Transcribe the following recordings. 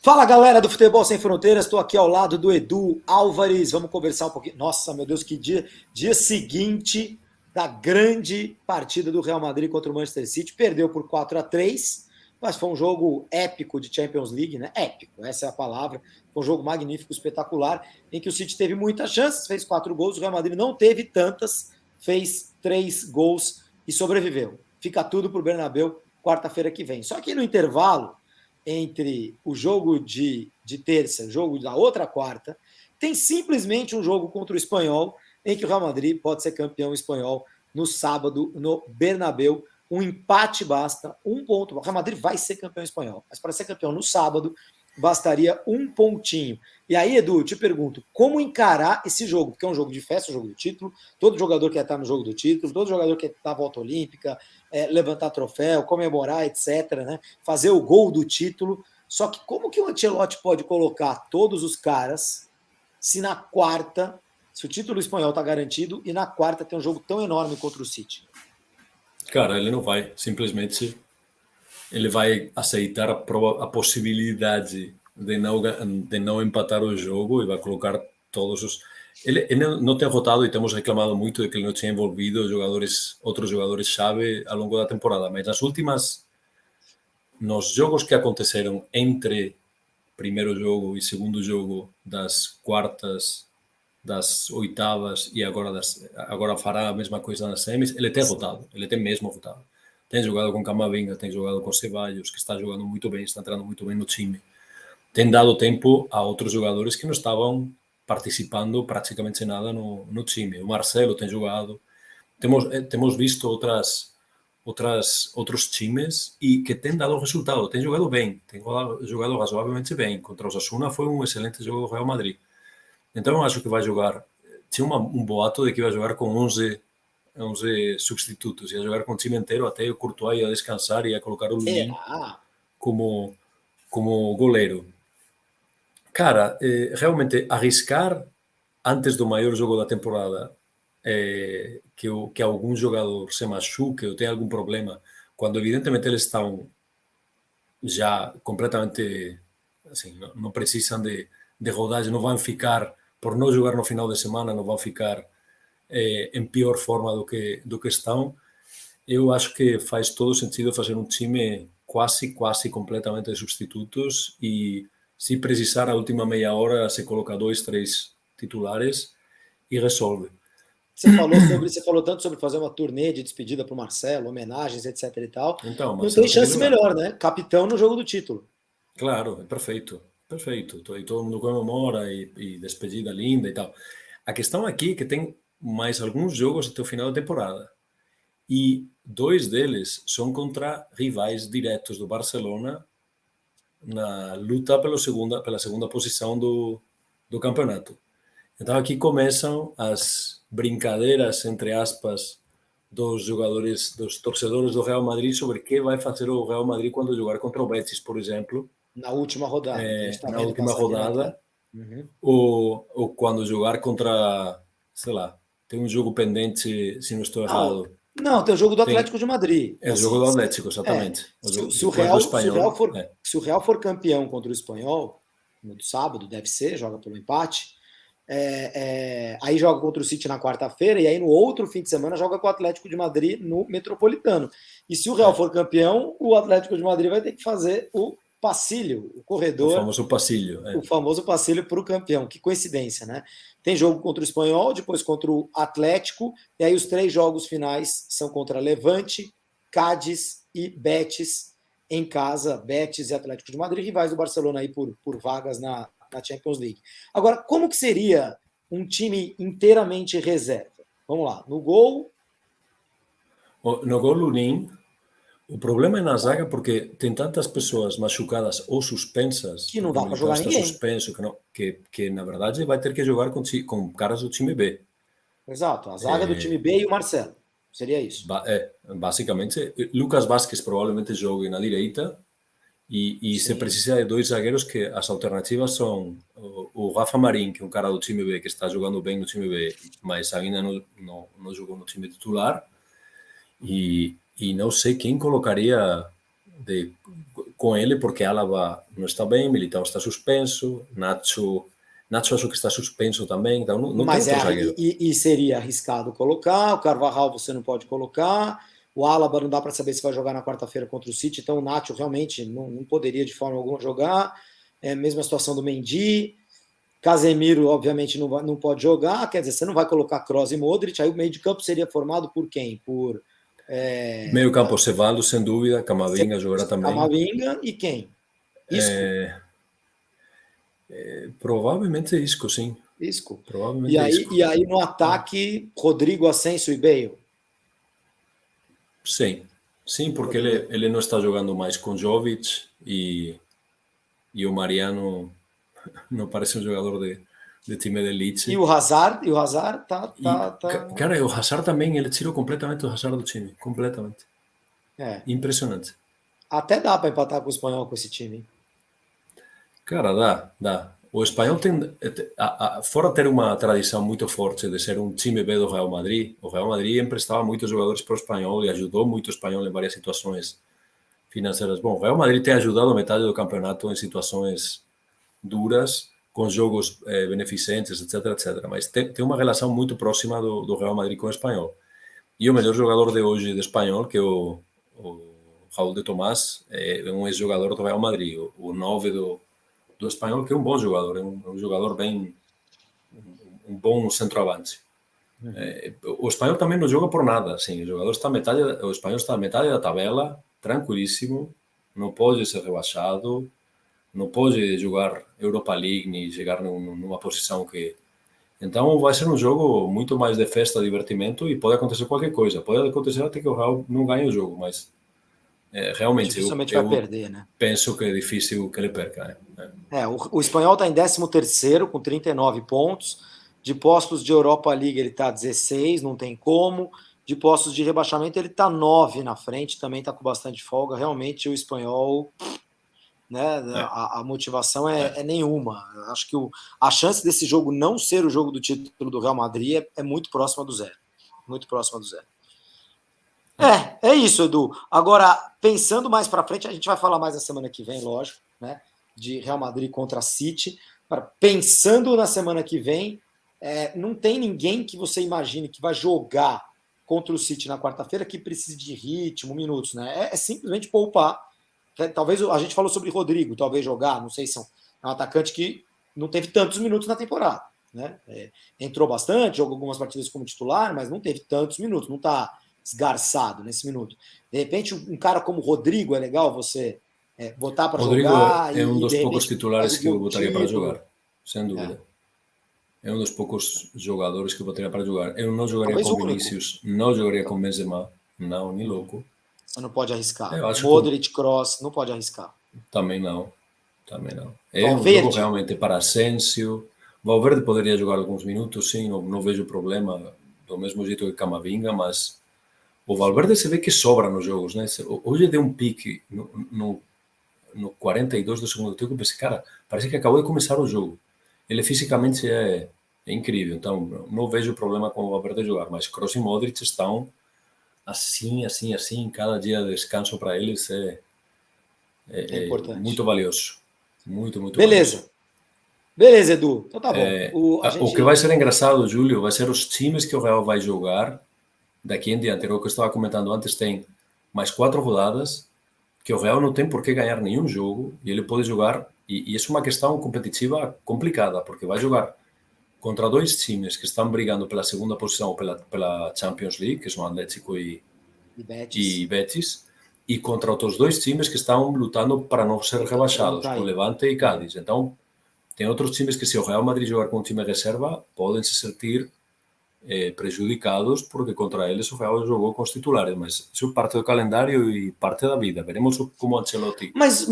Fala galera do Futebol Sem Fronteiras, estou aqui ao lado do Edu Álvares, vamos conversar um pouquinho. Nossa, meu Deus, que dia seguinte da grande partida do Real Madrid contra o Manchester City, perdeu por 4-3, mas foi um jogo épico de Champions League, né? Épico, essa é a palavra. Foi um jogo magnífico, espetacular, em que o City teve muitas chances, fez 4 gols, o Real Madrid não teve tantas, fez 3 gols e sobreviveu. Fica tudo pro Bernabéu quarta-feira que vem. Só que no intervalo entre o jogo de terça e o jogo da outra quarta, tem simplesmente um jogo contra o Espanhol, em que o Real Madrid pode ser campeão espanhol no sábado, no Bernabéu. Um empate basta, um ponto. O Real Madrid vai ser campeão espanhol, mas para ser campeão no sábado, bastaria um pontinho. E aí, Edu, eu te pergunto, como encarar esse jogo? Porque é um jogo de festa, um jogo do título, todo jogador quer estar no jogo do título, todo jogador quer estar na volta olímpica, levantar troféu, comemorar, etc., né? Fazer o gol do título. Só que como que o Ancelotti pode colocar todos os caras se na quarta, se o título espanhol está garantido e na quarta tem um jogo tão enorme contra o City? Cara, ele não vai, simplesmente ele vai aceitar a possibilidade de não empatar o jogo e vai colocar todos os... Ele não tem votado e temos reclamado muito de que ele não tinha envolvido outros jogadores-chave ao longo da temporada, mas nos jogos que aconteceram entre primeiro jogo e segundo jogo das quartas, das oitavas e agora fará a mesma coisa nas semis, ele tem votado, ele tem mesmo votado. Tem jogado com Camavinga, tem jogado com Ceballos, que está jogando muito bem, está entrando muito bem no time. Tem dado tempo a outros jogadores que não estavam participando praticamente nada no time. O Marcelo tem jogado. Temos visto outros times e que têm dado resultado. Tem jogado bem, tem jogado razoavelmente bem. Contra o Osasuna foi um excelente jogo do Real Madrid. Então eu acho que vai jogar. Tinha um boato de que ia jogar com 11 substitutos, ia jogar com o time inteiro, até o Courtois ia descansar e ia colocar o Lunin como goleiro. Cara, realmente arriscar antes do maior jogo da temporada que algum jogador se machuque ou tenha algum problema, quando evidentemente eles estão já completamente assim, não precisam de rodagem, não vão ficar, por não jogar no final de semana, não vão ficar em pior forma do que estão. Eu acho que faz todo sentido fazer um time quase completamente de substitutos e, se precisar, a última meia hora se coloca 2, 3 titulares e resolve. Você falou tanto sobre fazer uma turnê de despedida para o Marcelo, homenagens, etc. e tal. Então, não tem chance melhor, né? Capitão no jogo do título. Claro, é perfeito. Perfeito. E todo mundo comemora e despedida linda e tal. A questão aqui é que tem mais alguns jogos até o final da temporada. E 2 deles são contra rivais diretos do Barcelona na luta pela segunda posição do campeonato. Então aqui começam as brincadeiras, entre aspas, dos jogadores, dos torcedores do Real Madrid sobre o que vai fazer o Real Madrid quando jogar contra o Betis, por exemplo. Na última rodada. Que a gente tá na vendo última rodada. Uhum. Ou quando jogar contra, sei lá, tem um jogo pendente, se não estou errado. Não, tem o jogo do Atlético de Madrid. É o jogo do Atlético, exatamente. Se o Real for campeão contra o Espanhol, no sábado, deve ser, joga pelo empate, aí joga contra o City na quarta-feira, e aí no outro fim de semana joga com o Atlético de Madrid no Metropolitano. E se o Real for campeão, o Atlético de Madrid vai ter que fazer o passilho, o corredor. O famoso passilho. O famoso passilho para o campeão. Que coincidência, né? Tem jogo contra o Espanhol, depois contra o Atlético, e aí os 3 jogos finais são contra Levante, Cádiz e Betis em casa. Betis e Atlético de Madrid, rivais do Barcelona aí por vagas na Champions League. Agora, como que seria um time inteiramente reserva? Vamos lá, no gol... No gol, Lunin. O problema é na zaga porque tem tantas pessoas machucadas ou suspensas, que não dá para jogar ninguém. suspenso, que na verdade vai ter que jogar com caras do time B. Exato, a zaga do time B e o Marcelo. Seria isso. Basicamente, Lucas Vázquez provavelmente jogue na direita e se precisa de 2 zagueiros, que as alternativas são o Rafa Marín, que é um cara do time B que está jogando bem no time B, mas ainda não jogou no time titular, e não sei quem colocaria com ele, porque Alaba não está bem, Militão está suspenso, Nacho acho que está suspenso também, então não tem outro zagueiro. E seria arriscado colocar, o Carvajal você não pode colocar, o Alaba não dá para saber se vai jogar na quarta-feira contra o City, então o Nacho realmente não poderia de forma alguma jogar, mesma situação do Mendy, Casemiro obviamente não pode jogar, quer dizer, você não vai colocar Kroos e Modric, aí o meio de campo seria formado por quem? Por... Meio campo, Ceballos, sem dúvida, Camavinga jogará também. Camavinga e quem? Isco? Provavelmente Isco, sim. Isco. Provavelmente Isco. E aí no ataque, Rodrigo, Asensio e Bale? Sim, porque ele não está jogando mais com Jovic e o Mariano não parece um jogador de time de elite. E o Hazard tá... Cara, o Hazard também, ele tirou completamente o Hazard do time, completamente. Impressionante. Até dá para empatar com o Espanhol com esse time. Cara, dá. O Espanhol tem, fora ter uma tradição muito forte de ser um time B do Real Madrid, o Real Madrid emprestava muitos jogadores para o Espanhol e ajudou muito o Espanhol em várias situações financeiras. Bom, o Real Madrid tem ajudado metade do campeonato em situações duras, com jogos beneficentes, etc. Mas tem uma relação muito próxima do Real Madrid com o Espanhol. E o melhor jogador de hoje do Espanhol, que é o Raúl de Tomás, é um ex-jogador do Real Madrid, o 9 do Espanhol, que é um bom jogador, é um jogador bem, um bom centroavante. O Espanhol também não joga por nada, assim, o Espanhol está a metade da tabela, tranquilíssimo, não pode ser rebaixado, não pode jogar Europa League nem chegar numa posição que... Então vai ser um jogo muito mais de festa, divertimento, e pode acontecer qualquer coisa. Pode acontecer até que o Real não ganhe o jogo, mas realmente dificilmente vai perder, né? Penso que é difícil que ele perca. O Espanhol está em 13º com 39 pontos. De postos de Europa League ele está 16, não tem como. De postos de rebaixamento ele está 9 na frente, também está com bastante folga. Realmente o Espanhol... Né? A motivação é nenhuma. Acho que a chance desse jogo não ser o jogo do título do Real Madrid é muito próxima do zero. Muito próxima do zero. É isso, Edu. Agora, pensando mais para frente, a gente vai falar mais na semana que vem, lógico, né? De Real Madrid contra City. Pensando na semana que vem, não tem ninguém que você imagine que vai jogar contra o City na quarta-feira que precise de ritmo, minutos, né? É simplesmente poupar. Talvez a gente falou sobre Rodrigo, talvez jogar, não sei se é um atacante que não teve tantos minutos na temporada, né? Entrou bastante, jogou algumas partidas como titular, mas não teve tantos minutos, não está esgarçado nesse minuto. De repente, um cara como Rodrigo é legal você botar para jogar. Rodrigo é um dos poucos titulares que eu botaria para jogar, sem dúvida. É um dos poucos jogadores que eu botaria para jogar. Eu não jogaria com Vinícius, não jogaria com Benzema, não, nem louco. Você não pode arriscar. Modric, Kroos, não pode arriscar. Também não. É um jogo realmente para Asensio. Valverde poderia jogar alguns minutos, sim, não vejo problema, do mesmo jeito que Camavinga, mas o Valverde se vê que sobra nos jogos, né? Hoje deu um pique no 42 do segundo tempo, eu pensei, cara, parece que acabou de começar o jogo. Ele fisicamente é incrível, então não vejo problema com o Valverde jogar, mas Kroos e Modric estão assim, cada dia de descanso para eles é importante. Muito valioso. Muito valioso. Beleza, Edu. Então tá bom. O que vai ser engraçado, Júlio, vai ser os times que o Real vai jogar daqui em diante. O que eu estava comentando antes, tem mais 4 rodadas que o Real não tem por que ganhar nenhum jogo e ele pode jogar, e isso é uma questão competitiva complicada, porque vai jogar contra 2 times que estão brigando pela segunda posição pela Champions League, que são Atlético e Betis, e contra outros 2 times que estão lutando para não ser rebaixados, com Levante e Cádiz. Então, tem outros times que, se o Real Madrid jogar com um time reserva, podem se sentir prejudicados, porque contra eles o Real jogou com os titulares, mas isso é parte do calendário e parte da vida. Veremos como Ancelotti... Mas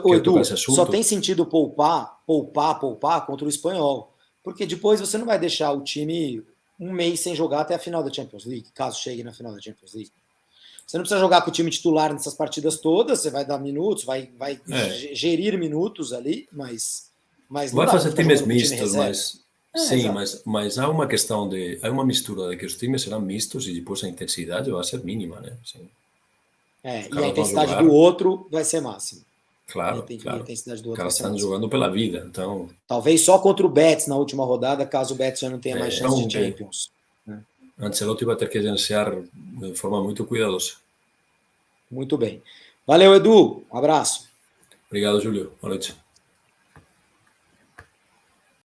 Edu, só tem sentido poupar contra o Espanhol, porque depois você não vai deixar o time um mês sem jogar até a final da Champions League, caso chegue na final da Champions League. Você não precisa jogar com o time titular nessas partidas todas, você vai dar minutos, vai gerir minutos ali, mas não vai fazer times mistos, mas sim, mas há uma questão há uma mistura de que os times serão mistos e depois a intensidade vai ser mínima, né? Sim. E a intensidade do outro vai ser máxima. Claro, A intensidade do outro vai ser máxima. Jogando pela vida, então... Talvez só contra o Betis na última rodada, caso o Betis já não tenha mais chance de Champions. Ancelotti vai ter que gerenciar de forma muito cuidadosa. Muito bem. Valeu, Edu. Um abraço. Obrigado, Júlio. Boa noite.